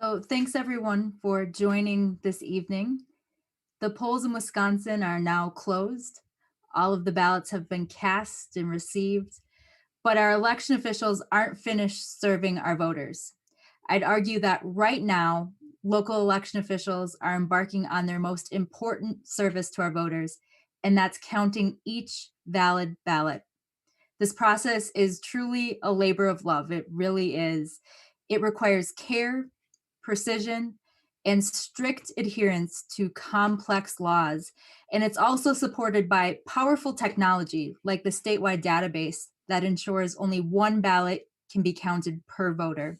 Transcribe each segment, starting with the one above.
So, thanks everyone for joining this evening. The polls in Wisconsin are now closed. All of the ballots have been cast and received, but our election officials aren't finished serving our voters. I'd argue that right now, local election officials are embarking on their most important service to our voters, and that's counting each valid ballot. This process is truly a labor of love. It really is. It requires care, precision, and strict adherence to complex laws. And it's also supported by powerful technology like the statewide database that ensures only one ballot can be counted per voter.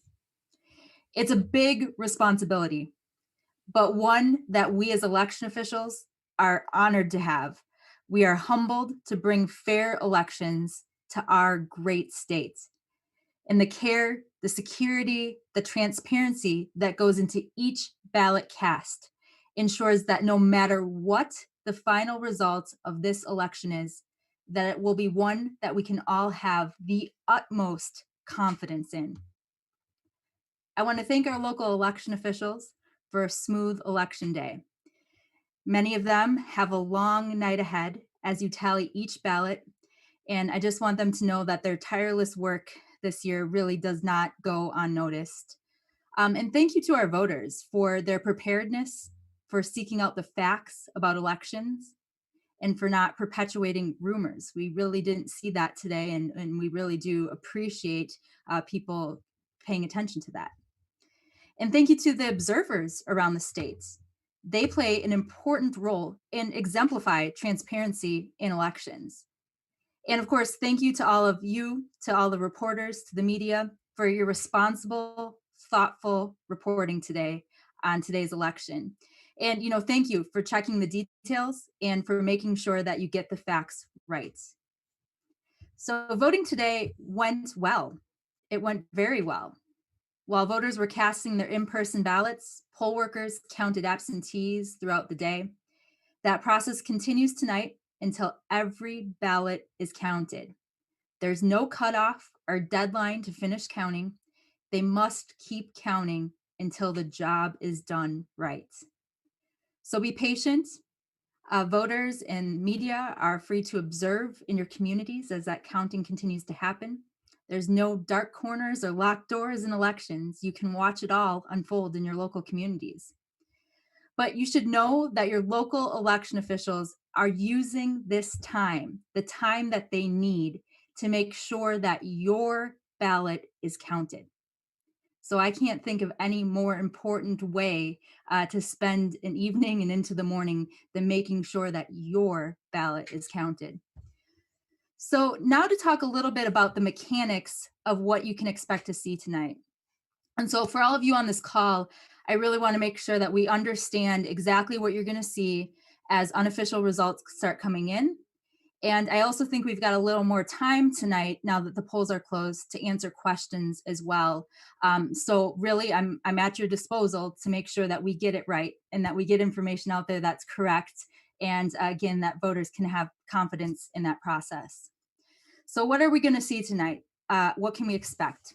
It's a big responsibility, but one that we as election officials are honored to have. We are humbled to bring fair elections to our great state. And the care, the security, the transparency that goes into each ballot cast ensures that no matter what the final result of this election is, that it will be one that we can all have the utmost confidence in. I want to thank our local election officials for a smooth election day. Many of them have a long night ahead as you tally each ballot, and I just want them to know that their tireless work this year really does not go unnoticed. And thank you to our voters for their preparedness, for seeking out the facts about elections, and for not perpetuating rumors. We really didn't see that today, and we really do appreciate people paying attention to that. And thank you to the observers around the states. They play an important role and exemplify transparency in elections. And of course, thank you to all of you, to all the reporters, to the media for your responsible, thoughtful reporting today on today's election. And thank you for checking the details and for making sure that you get the facts right. So voting today went well. It went very well. While voters were casting their in-person ballots, poll workers counted absentees throughout the day. That process continues tonight until every ballot is counted. There's no cutoff or deadline to finish counting. They must keep counting until the job is done right. So be patient. Voters and media are free to observe in your communities as that counting continues to happen. There's no dark corners or locked doors in elections. You can watch it all unfold in your local communities. But you should know that your local election officials are using this time, the time that they need, to make sure that your ballot is counted. So I can't think of any more important way to spend an evening and into the morning than making sure that your ballot is counted. So now to talk a little bit about the mechanics of what you can expect to see tonight. And so for all of you on this call, I really want to make sure that we understand exactly what you're going to see as unofficial results start coming in. And I also think we've got a little more time tonight now that the polls are closed to answer questions as well. So really, I'm at your disposal to make sure that we get it right and that we get information out there that's correct. And again, that voters can have confidence in that process. So what are we going to see tonight? What can we expect?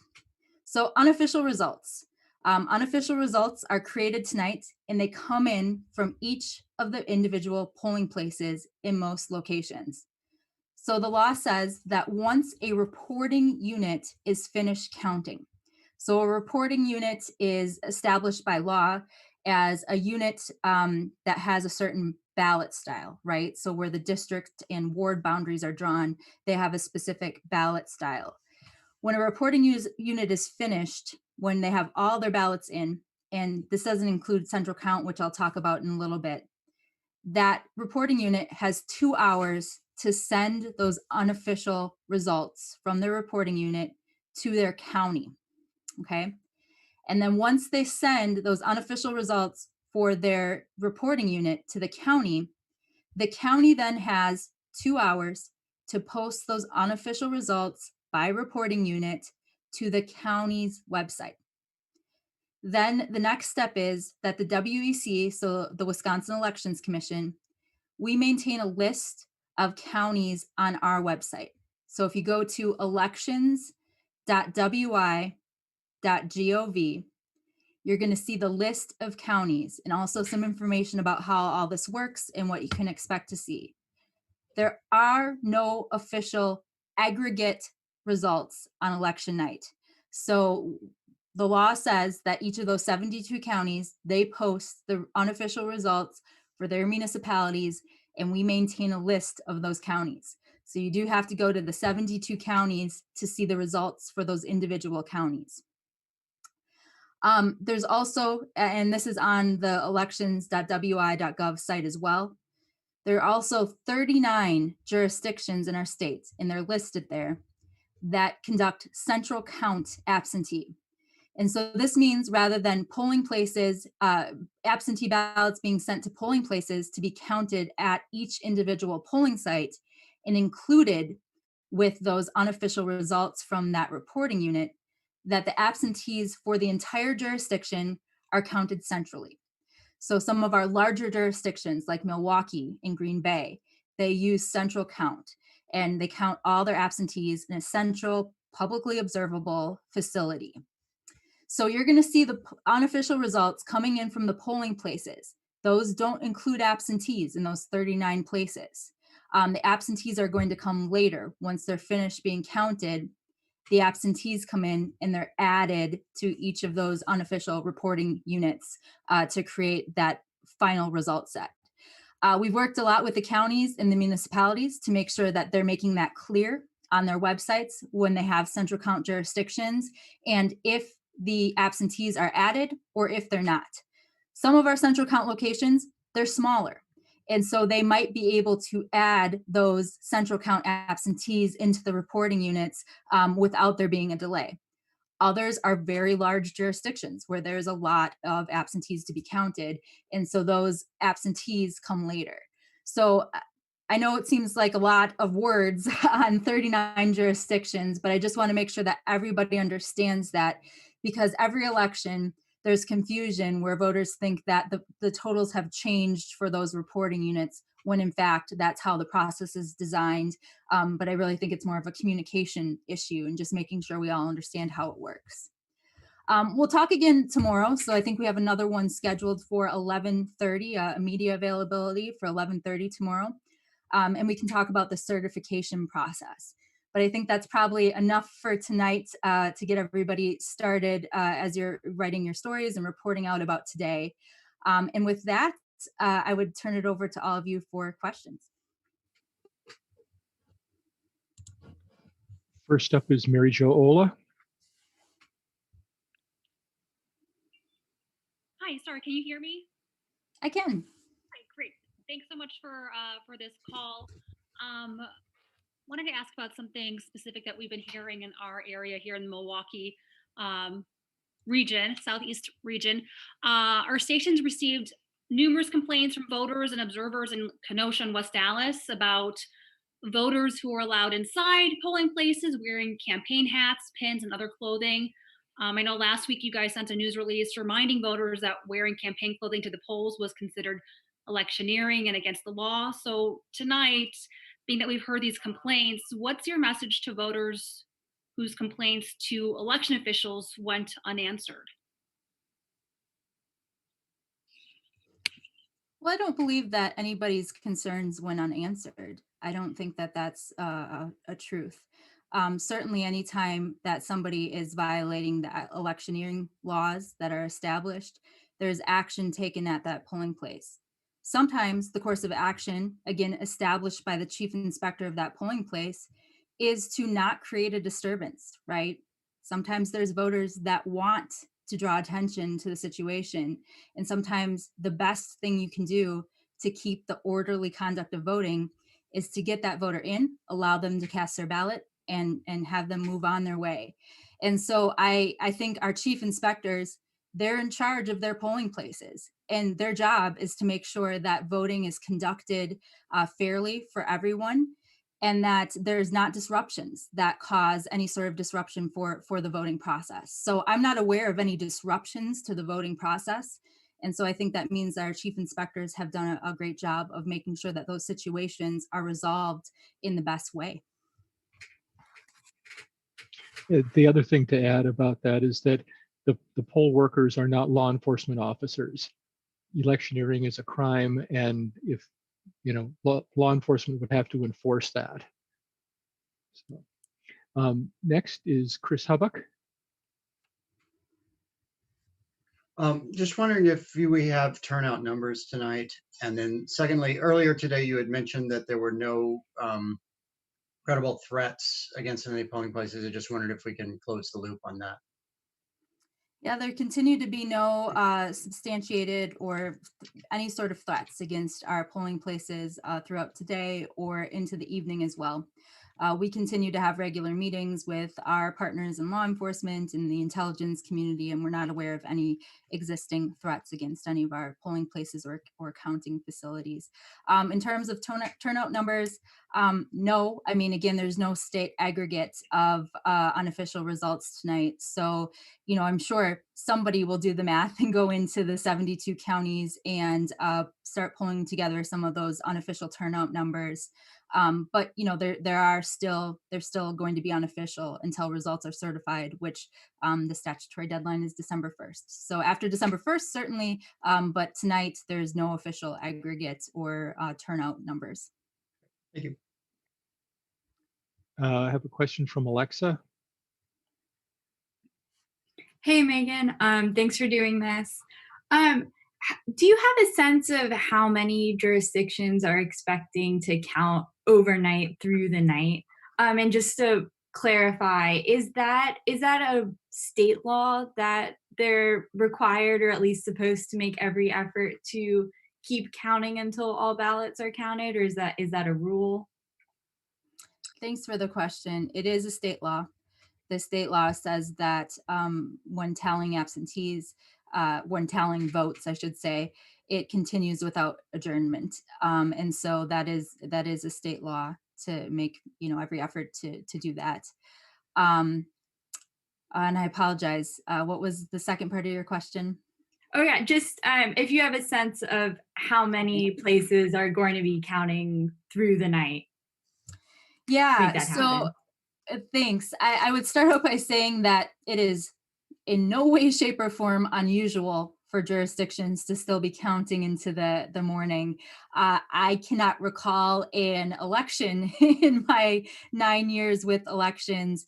So unofficial results. Unofficial results are created tonight and they come in from each of the individual polling places in most locations. So the law says that once a reporting unit is finished counting, so a reporting unit is established by law as a unit that has a certain ballot style, right? So where the district and ward boundaries are drawn, they have a specific ballot style. When a reporting unit is finished, when they have all their ballots in, and this doesn't include central count, which I'll talk about in a little bit, that reporting unit has 2 hours to send those unofficial results from their reporting unit to their county. Okay. And then once they send those unofficial results for their reporting unit to the county then has 2 hours to post those unofficial results by reporting unit to the county's website. Then the next step is that the WEC, so the Wisconsin Elections Commission, we maintain a list of counties on our website. So if you go to elections.wi.gov, you're going to see the list of counties and also some information about how all this works and what you can expect to see. There are no official aggregate results on election night. So the law says that each of those 72 counties, they post the unofficial results for their municipalities, and we maintain a list of those counties. So you do have to go to the 72 counties to see the results for those individual counties. There's also, and this is on the elections.wi.gov site as well, there are also 39 jurisdictions in our state, and they're listed there, that conduct central count absentee. And so this means rather than polling places, absentee ballots being sent to polling places to be counted at each individual polling site and included with those unofficial results from that reporting unit, that the absentees for the entire jurisdiction are counted centrally. So some of our larger jurisdictions like Milwaukee and Green Bay, they use central count, and they count all their absentees in a central, publicly observable facility. So you're going to see the unofficial results coming in from the polling places. Those don't include absentees in those 39 places. The absentees are going to come later. Once they're finished being counted, the absentees come in and they're added to each of those unofficial reporting units to create that final result set. We've worked a lot with the counties and the municipalities to make sure that they're making that clear on their websites when they have central count jurisdictions, and if the absentees are added or if they're not. Some of our central count locations, they're smaller. And so they might be able to add those central count absentees into the reporting units without there being a delay. Others are very large jurisdictions where there's a lot of absentees to be counted. And so those absentees come later. So I know it seems like a lot of words on 39 jurisdictions, but I just want to make sure that everybody understands that, because every election, there's confusion where voters think that the totals have changed for those reporting units, when in fact, that's how the process is designed. But I really think it's more of a communication issue and just making sure we all understand how it works. We'll talk again tomorrow. So I think we have another one scheduled for 11:30, a media availability for 11:30 tomorrow. And we can talk about the certification process. But I think that's probably enough for tonight to get everybody started as you're writing your stories and reporting out about today. And with that, I would turn it over to all of you for questions. First up is Mary Jo Ola. Hi, sorry, can you hear me? I can. Hi, great. Thanks so much for this call. Wanted to ask about something specific that we've been hearing in our area here in the Milwaukee region, Southeast region. Our stations received numerous complaints from voters and observers in Kenosha and West Dallas about voters who are allowed inside polling places wearing campaign hats, pins, and other clothing. I know last week you guys sent a news release reminding voters that wearing campaign clothing to the polls was considered electioneering and against the law. So tonight, being that we've heard these complaints, what's your message to voters whose complaints to election officials went unanswered? Well, I don't believe that anybody's concerns went unanswered. I don't think that that's a truth. Certainly, anytime that somebody is violating the electioneering laws that are established, there's action taken at that polling place. Sometimes the course of action, again, established by the chief inspector of that polling place, is to not create a disturbance, right? Sometimes there's voters that want to draw attention to the situation. And sometimes the best thing you can do to keep the orderly conduct of voting is to get that voter in, allow them to cast their ballot, and have them move on their way. And so I think our chief inspectors, they're in charge of their polling places, and their job is to make sure that voting is conducted fairly for everyone, and that there's not disruptions that cause any sort of disruption for the voting process. So I'm not aware of any disruptions to the voting process. And so I think that means that our chief inspectors have done a great job of making sure that those situations are resolved in the best way. The other thing to add about that is that the poll workers are not law enforcement officers. Electioneering is a crime, and if law enforcement would have to enforce that. So, next is Chris Hubbuck. Just wondering if we have turnout numbers tonight. And then secondly, earlier today, you had mentioned that there were no credible threats against any polling places. I just wondered if we can close the loop on that. Yeah, there continue to be no substantiated or any sort of threats against our polling places throughout today or into the evening as well. We continue to have regular meetings with our partners in law enforcement and the intelligence community, and we're not aware of any existing threats against any of our polling places or counting facilities. In terms of turnout numbers, no, I mean, again, there's no state aggregate of unofficial results tonight. So, I'm sure somebody will do the math and go into the 72 counties and start pulling together some of those unofficial turnout numbers. But they're still going to be unofficial until results are certified, which the statutory deadline is December 1st. So after December 1st, certainly, but tonight there's no official aggregate or turnout numbers. Thank you. I have a question from Alexa. Hey, Megan. Thanks for doing this. Do you have a sense of how many jurisdictions are expecting to count overnight through the night? And just to clarify, is that a state law that they're required or at least supposed to make every effort to keep counting until all ballots are counted, or is that a rule? Thanks for the question. It is a state law. The state law says that when tallying absentees, when tallying votes, I should say, it continues without adjournment. And so that is a state law to make every effort to do that. And I apologize. What was the second part of your question? Oh yeah, just if you have a sense of how many places are going to be counting through the night. Yeah. Make that happen. Thanks. I would start out by saying that it is in no way, shape, or form unusual for jurisdictions to still be counting into the morning. I cannot recall an election in my 9 years with elections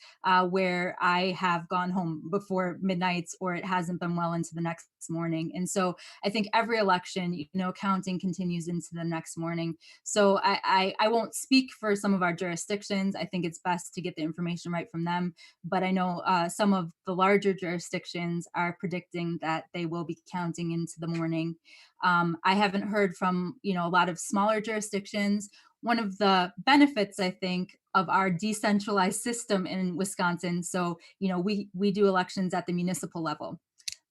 where I have gone home before midnight or it hasn't been well into the next morning. And so I think every election, counting continues into the next morning. So I won't speak for some of our jurisdictions. I think it's best to get the information right from them. But I know some of the larger jurisdictions are predicting that they will be counting into the morning. I haven't heard from, a lot of smaller jurisdictions. One of the benefits, I think, of our decentralized system in Wisconsin, so, we do elections at the municipal level.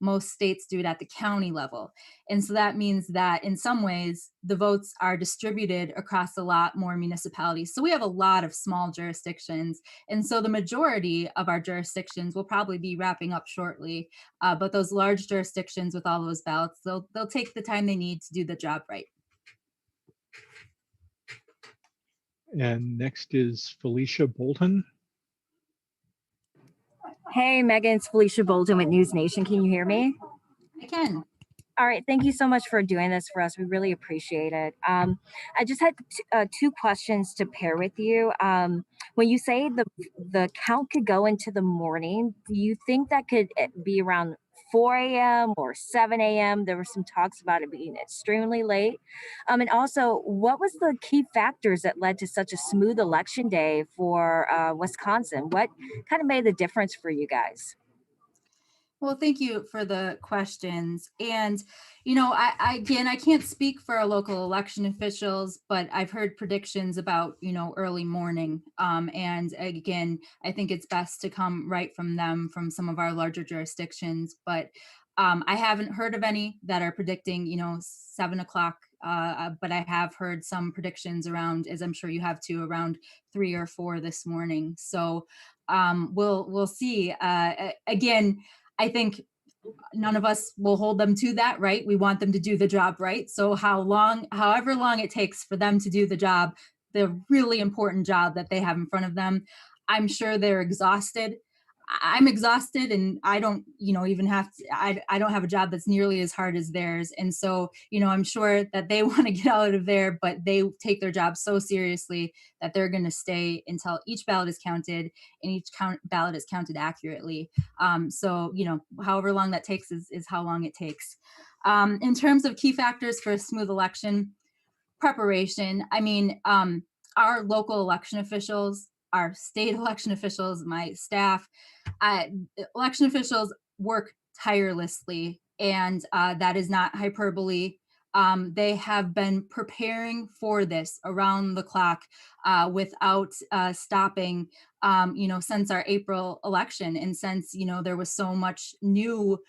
Most states do it at the county level. And so that means that in some ways, the votes are distributed across a lot more municipalities. So we have a lot of small jurisdictions. And so the majority of our jurisdictions will probably be wrapping up shortly. But those large jurisdictions with all those ballots, they'll take the time they need to do the job right. And next is Felicia Bolton. Hey, Megan, it's Felicia Bolton with News Nation. Can you hear me? I can. All right. Thank you so much for doing this for us. We really appreciate it. I just had two questions to pair with you. When you say the count could go into the morning, do you think that could be around 4 a.m. or 7 a.m.? There were some talks about it being extremely late. And also, what was the key factors that led to such a smooth election day for Wisconsin? What kind of made the difference for you guys? Well, thank you for the questions. And, I can't speak for our local election officials, but I've heard predictions about, early morning. And again, I think it's best to come right from them, from some of our larger jurisdictions. But I haven't heard of any that are predicting, 7 o'clock. But I have heard some predictions around, as I'm sure you have too, around 3 or 4 this morning. So we'll see. Again, I think none of us will hold them to that, right? We want them to do the job right. So however long it takes for them to do the job, the really important job that they have in front of them, I'm sure they're exhausted. I'm exhausted and I don't, even have to, I don't have a job that's nearly as hard as theirs. And so, I'm sure that they want to get out of there, but they take their job so seriously that they're going to stay until each ballot is counted and each ballot is counted accurately. So, however long that takes is how long it takes. In terms of key factors for a smooth election, preparation. I mean, our local election officials, our state election officials, my staff, uh, election officials work tirelessly, and that is not hyperbole. They have been preparing for this around the clock without stopping, since our April election. And since, there was so much new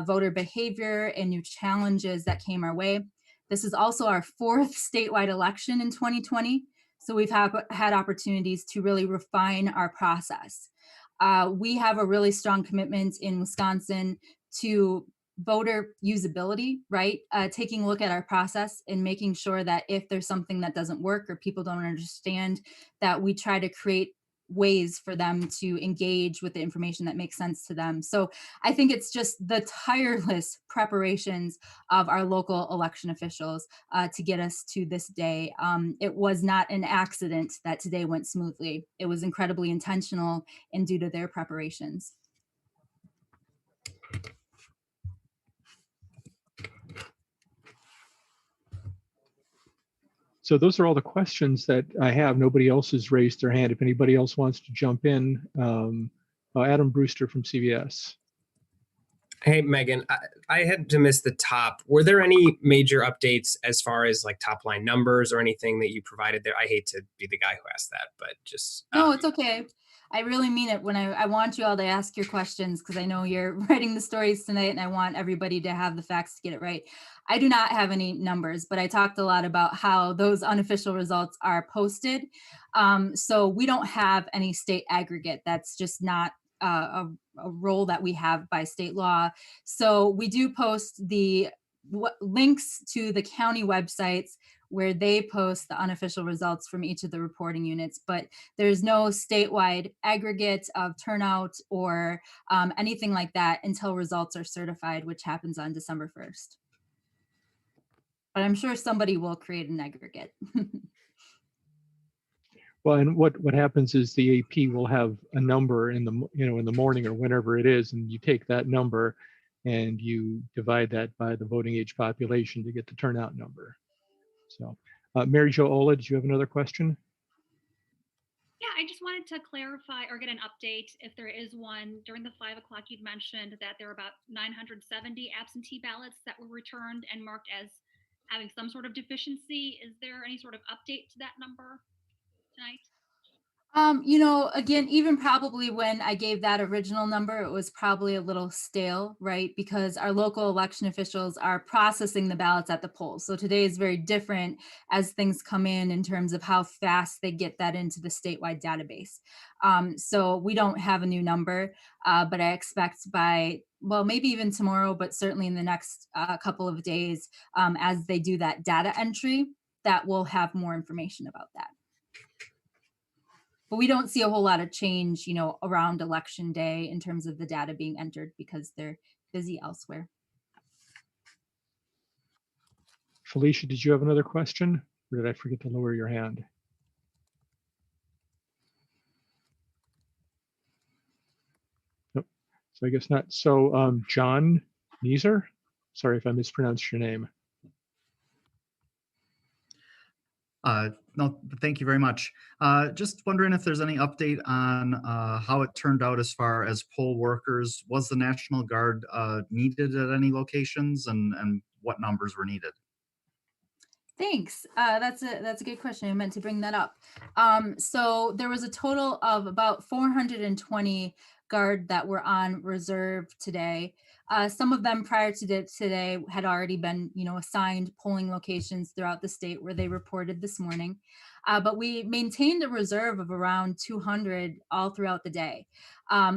voter behavior and new challenges that came our way. This is also our fourth statewide election in 2020. So we've had opportunities to really refine our process. We have a really strong commitment in Wisconsin to voter usability, right? Taking a look at our process and making sure that if there's something that doesn't work or people don't understand, that we try to create ways for them to engage with the information that makes sense to them. So I think it's just the tireless preparations of our local election officials to get us to this day. It was not an accident that today went smoothly. It was incredibly intentional and due to their preparations. So those are all the questions that I have. Nobody else has raised their hand. If anybody else wants to jump in, Adam Brewster from CBS. Hey, Megan, I had to miss the top. Were there any major updates as far as like top line numbers or anything that you provided there? I hate to be the guy who asked that, but just. No, it's okay. I really mean it when I want you all to ask your questions because I know you're writing the stories tonight and I want everybody to have the facts to get it right. I do not have any numbers, but I talked a lot about how those unofficial results are posted. So we don't have any state aggregate. That's just not a role that we have by state law. So we do post the links to the county websites where they post the unofficial results from each of the reporting units, but there's no statewide aggregate of turnout or anything like that until results are certified, which happens on December 1st. But I'm sure somebody will create an aggregate. Well, and what happens is the AP will have a number in the morning or whenever it is, and you take that number and you divide that by the voting age population to get the turnout number. So, Mary Jo Ola, did you have another question? Yeah, I just wanted to clarify or get an update if there is one. During the 5 o'clock, you'd mentioned that there were about 970 absentee ballots that were returned and marked as having some sort of deficiency. Is there any sort of update to that number tonight? Again, even probably when I gave that original number, it was probably a little stale, right? Because our local election officials are processing the ballots at the polls. So today is very different as things come in terms of how fast they get that into the statewide database. So we don't have a new number, but I expect by, well, maybe even tomorrow, but certainly in the next couple of days, as they do that data entry, that we'll have more information about that. But we don't see a whole lot of change, around election day in terms of the data being entered because they're busy elsewhere. Felicia, did you have another question? Or did I forget to lower your hand? Nope. So I guess not. So John Neeser, sorry if I mispronounced your name. No, thank you very much. Just wondering if there's any update on how it turned out as far as poll workers. Was the National Guard needed at any locations, and what numbers were needed? Thanks. That's a good question. I meant to bring that up. So there was a total of about 420 Guard that were on reserve today. Some of them prior to today had already been, assigned polling locations throughout the state where they reported this morning. But we maintained a reserve of around 200 all throughout the day.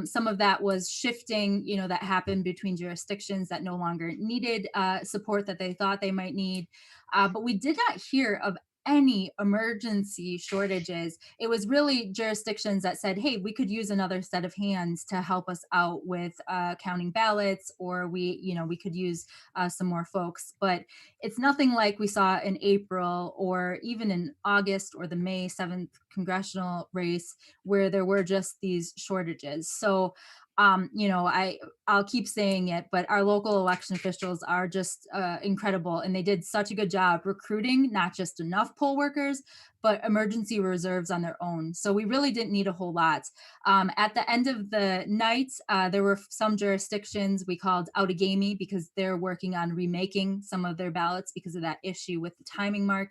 Some of that was shifting, that happened between jurisdictions that no longer needed support that they thought they might need. But we did not hear of any emergency shortages, it was really jurisdictions that said, hey, we could use another set of hands to help us out with counting ballots, or we could use some more folks. But it's nothing like we saw in April or even in August or the May 7th congressional race, where there were just these shortages. So I'll keep saying it, but our local election officials are just incredible, and they did such a good job recruiting not just enough poll workers, but emergency reserves on their own. So we really didn't need a whole lot. At the end of the night, there were some jurisdictions we called out-of-gamey because they're working on remaking some of their ballots because of that issue with the timing mark.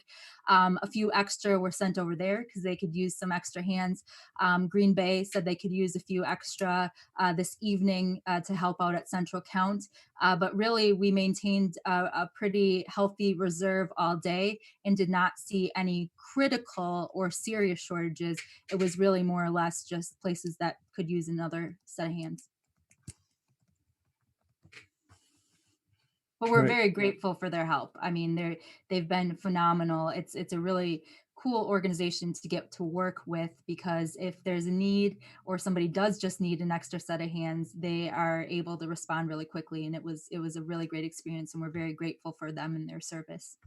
A few extra were sent over there because they could use some extra hands. Green Bay said they could use a few extra this evening to help out at Central Count. But really, we maintained a pretty healthy reserve all day and did not see any critical or serious shortages. It was really more or less just places that could use another set of hands. But we're Right. very grateful for their help. I mean, they've been phenomenal. It's a really cool organization to get to work with, because if there's a need or somebody does just need an extra set of hands, they are able to respond really quickly. And it was a really great experience, and we're very grateful for them and their service.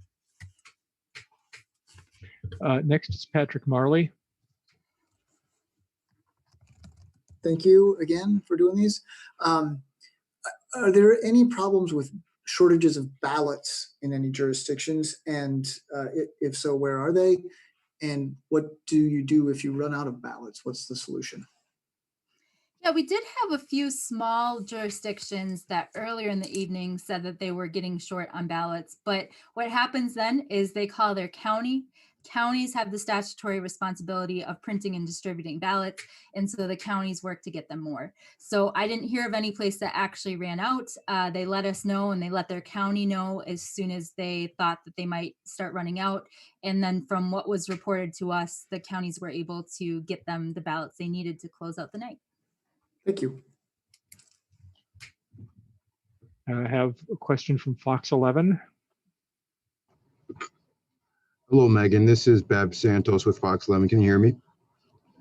Next is Patrick Marley. Thank you again for doing these. Are there any problems with shortages of ballots in any jurisdictions? And if so, where are they? And what do you do if you run out of ballots? What's the solution? Yeah, we did have a few small jurisdictions that earlier in the evening said that they were getting short on ballots. But what happens then is they call their county. Counties have the statutory responsibility of printing and distributing ballots, and so the counties work to get them more. So I didn't hear of any place that actually ran out. They let us know, and they let their county know as soon as they thought that they might start running out. And then from what was reported to us, the counties were able to get them the ballots they needed to close out the night. Thank you. I have a question from Fox 11. Hello, Megan. This is Bab Santos with Fox 11. Can you hear me?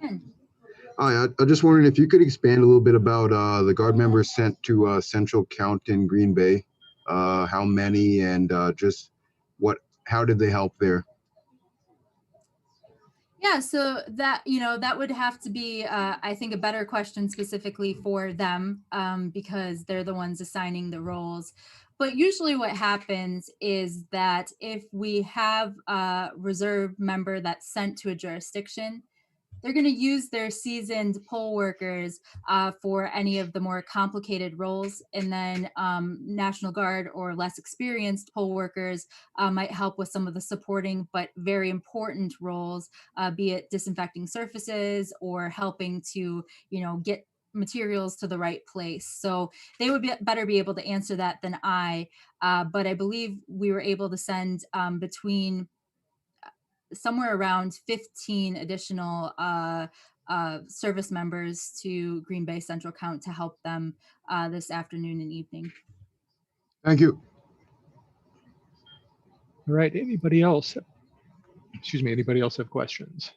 Hmm. Hi, I'm just wondering if you could expand a little bit about the Guard members sent to Central Count in Green Bay. How many, and how did they help there? Yeah, so that would have to be, I think, a better question specifically for them, because they're the ones assigning the roles. But usually what happens is that if we have a reserve member that's sent to a jurisdiction, they're going to use their seasoned poll workers for any of the more complicated roles. And then National Guard or less experienced poll workers might help with some of the supporting but very important roles, be it disinfecting surfaces or helping to, get materials to the right place. So they would better be able to answer that than I. But I believe we were able to send between somewhere around 15 additional service members to Green Bay Central Count to help them this afternoon and evening. Thank you. All right, anybody else? Excuse me, anybody else have questions?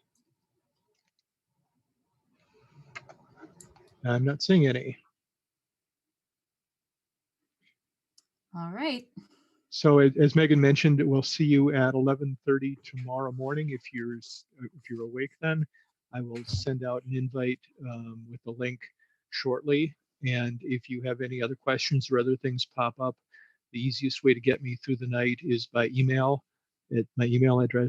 I'm not seeing any. All right. So as Megan mentioned, we'll see you at 11:30 tomorrow morning. If you're awake then, I will send out an invite with the link shortly. And if you have any other questions or other things pop up, the easiest way to get me through the night is by email. My email address